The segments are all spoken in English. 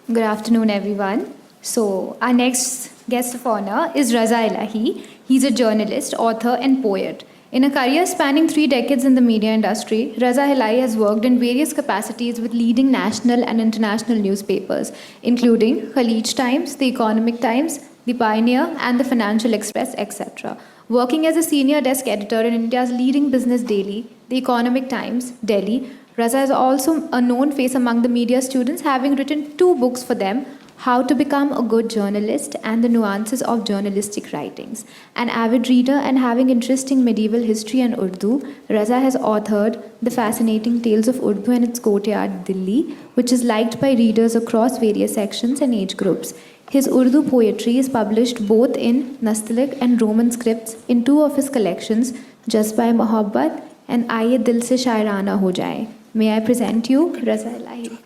Good afternoon, everyone. So, our next guest of honor is Raza Elahi. He's a journalist, author, and poet. In a career spanning 3 decades in the media industry, Raza Elahi has worked in various capacities with leading national and international newspapers, including Khalij Times, The Economic Times, The Pioneer, and The Financial Express, etc. Working as a senior desk editor in India's leading business daily, The Economic Times, Delhi, Raza is also a known face among the media students, having written 2 books for them, How to Become a Good Journalist and The Nuances of Journalistic Writings. An avid reader and having interest in medieval history and Urdu, Raza has authored The Fascinating Tales of Urdu and Its Courtyard, Delhi, which is liked by readers across various sections and age groups. His Urdu poetry is published both in Nastaliq and Roman scripts in 2 of his collections, Jazba Mohabbat and Aaye Dil Se Shairana Ho Jaye. May I present you Raza Elahi.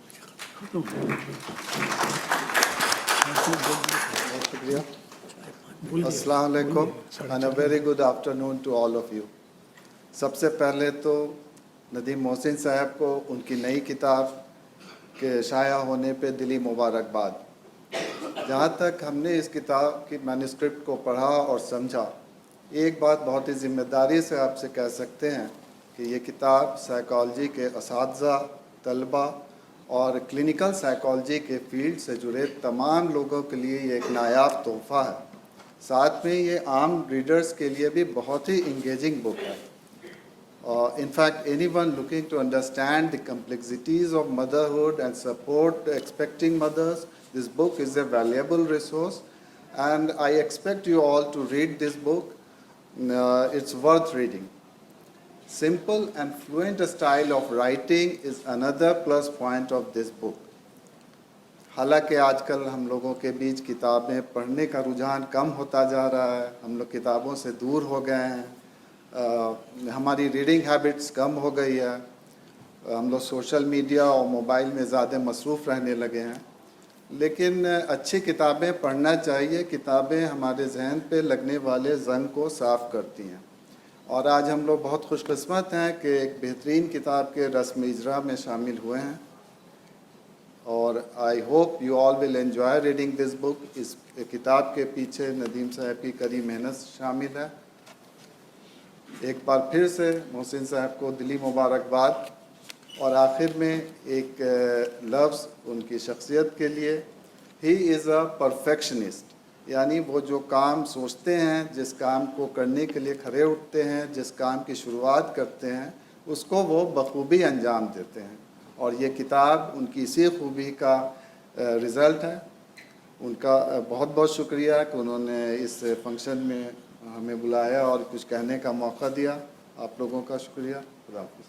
Assalamu alaikum and a very good afternoon to all of you. सबसे पहले तो नदीम मोहसिन साहब को उनकी नई किताब के शाया होने पे दिली मुबारकबाद। जहाँ तक हमने इस किताब की मैन्युस्क्रिप्ट को पढ़ा और समझा, एक बात बहुत ही ज़िम्मेदारी से आपसे कह सकते हैं कि ये किताब साइकोलॉजी के असातिज़ा, तलबा और क्लिनिकल साइकोलॉजी के फील्ड से जुड़े तमाम लोगों के लिए ये एक नायाब तोहफ़ा है। साथ में ये आम रीडर्स के लिए भी बहुत ही इंगेजिंग बुक है। In fact, anyone looking to understand the complexities of motherhood and support expecting mothers, this book is a valuable resource, and I expect you all to read this book. It's worth reading. Simple and fluent style of writing is another plus point of this book. हालांकि आजकल हम लोगों के बीच किताबें पढ़ने का रुझान कम होता जा रहा है, हम लोग किताबों से दूर हो गए हैं, हमारी रीडिंग हैबिट्स कम हो गई है, हम लोग सोशल मीडिया और मोबाइल में ज़्यादा मसरूफ़ रहने लगे हैं। लेकिन अच्छी किताबें पढ़ना चाहिए। किताबें हमारे जहन पे लगने वाले ज़ंग को साफ़ करती हैं, और आज हम लोग बहुत खुशकिस्मत हैं कि एक बेहतरीन किताब के रस्म इजरा में शामिल हुए हैं, और I hope you all will enjoy reading this book. इस किताब के पीछे नदीम साहब की कड़ी मेहनत शामिल है। एक बार फिर से मोहसिन साहब को दिली मुबारकबाद, और आखिर में एक लफ्ज़ उनकी शख्सियत के लिए, ही इज़ अ परफेक्शनिस्ट, यानी वो जो काम सोचते हैं, जिस काम को करने के लिए खड़े उठते हैं, जिस काम की शुरुआत करते हैं, उसको वो बखूबी अंजाम देते हैं, और ये किताब उनकी इसी खूबी का रिज़ल्ट है। उनका बहुत बहुत शुक्रिया कि उन्होंने इस फंक्शन में हमें बुलाया और कुछ कहने का मौका दिया। आप लोगों का शुक्रिया। खुदा हाफ़िज़।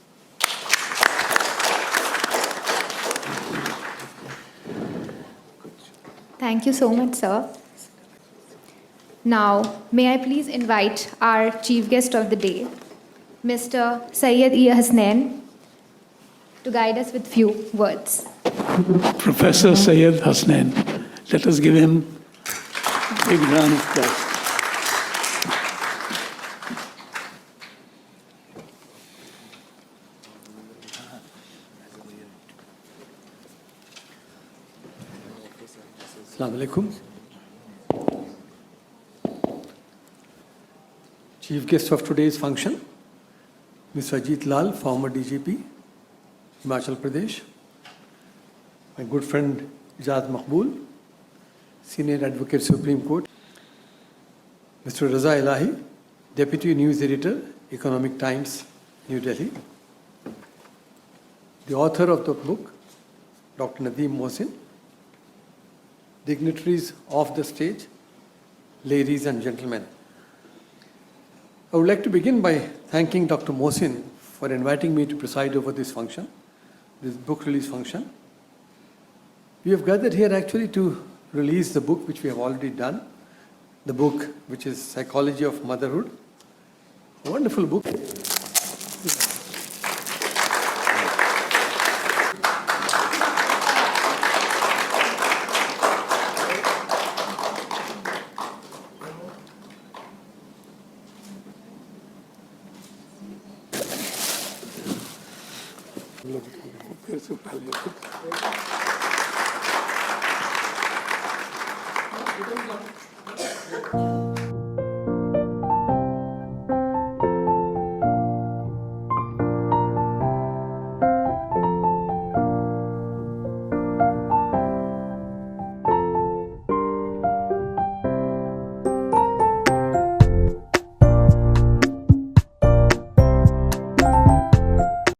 Thank you so much, sir. Now, may I please invite our chief guest of the day, Mr. Syed E. Hasnain, to guide us with few words. Professor Syed Hasnain. Let us give him a big round of applause. Assalamu alaikum. Chief guest of today's function, Mr. Ajit Lal, former DGP, Himachal Pradesh. My good friend Ijaz Maqbool, Senior Advocate, Supreme Court. Mr. Raza Elahi, Deputy News Editor, Economic Times, New Delhi. The author of the book, Dr. Nadeem Mohsin. Dignitaries of the stage, ladies and gentlemen. I would like to begin by thanking Dr. Mohsin for inviting me to preside over this function, this book release function. We have gathered here actually to release the book which we have already done, the book which is Psychology of Motherhood, a wonderful book. Thank you.